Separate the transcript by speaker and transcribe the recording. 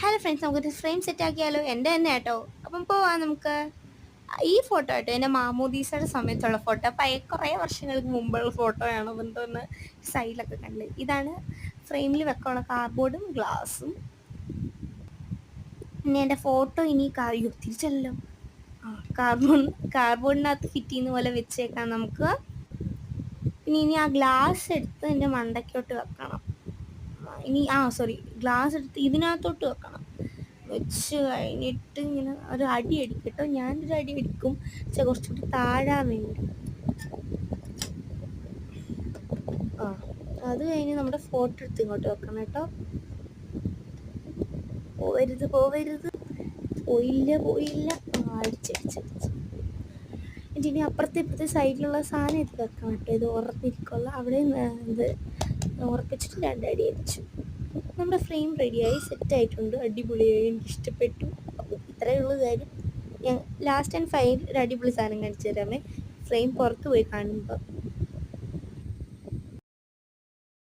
Speaker 1: Hello friends, നമുക്കൊരു frame set ആക്കിയാലോ? എൻ്റെ തന്നെ കേട്ടോ. അപ്പം പോവാം നമുക്ക്. ഈ ഫോട്ടോ കേട്ടോ എൻ്റെ മാമോദീസയുടെ സമയത്തുള്ള ഫോട്ടോ. കുറേ വർഷങ്ങൾക്ക് മുമ്പുള്ള ഫോട്ടോയാണ്. എന്തോന്ന് സൈഡിലൊക്കെ കണ്ട്. ഇതാണ് ഫ്രെയിമിൽ വെക്കാനുള്ള കാർഡ്ബോർഡും ഗ്ലാസും. പിന്നെ എൻ്റെ ഫോട്ടോ ഇനി തിരിച്ചല്ലോ കാർഡ്ബോർഡിനകത്ത് ഫിറ്റ് ചെയ്യുന്ന പോലെ വെച്ചേക്കാം നമുക്ക്. പിന്നെ ഇനി ആ ഗ്ലാസ് എടുത്ത് എൻ്റെ മണ്ടയ്ക്കോട്ട് വെക്കണം. ഗ്ലാസ് എടുത്ത് ഇതിനകത്തോട്ട് വെക്കണം. വെച്ച് കഴിഞ്ഞിട്ട് ഇങ്ങനെ ഒരു അടി അടിക്കട്ടോ. ഞാനൊരു അടി അടിക്കും, പക്ഷെ കുറച്ചുകൂടി താഴാൻ വേണ്ടി. അത് കഴിഞ്ഞ് നമ്മുടെ ഫോട്ടോ എടുത്ത് ഇങ്ങോട്ട് വെക്കണം കേട്ടോ. പോവരുത് പോയില്ല. അടിച്ചടിച്ചടിച്ച് ഇനി അപ്പുറത്തെ സൈഡിലുള്ള സാധനം ഇത് വെക്കണം കേട്ടോ. ഇത് ഉറപ്പിരിക്കുള്ള അവിടെ ഇത് ഉറപ്പിച്ചിട്ട് രണ്ടടി അടിച്ചു. നമ്മുടെ ഫ്രെയിം റെഡിയായി, സെറ്റായിട്ടുണ്ട്. അടിപൊളിയായി, എനിക്ക് ഇഷ്ടപ്പെട്ടു. അപ്പോൾ ഇത്രയേ ഉള്ളൂ കാര്യം. ഞാൻ ലാസ്റ്റ് ആൻഡ് ഫൈനൽ ഒരു അടിപൊളി സാധനം കാണിച്ചു തരാമേ. ഫ്രെയിം പുറത്ത് പോയി കാണുമ്പോൾ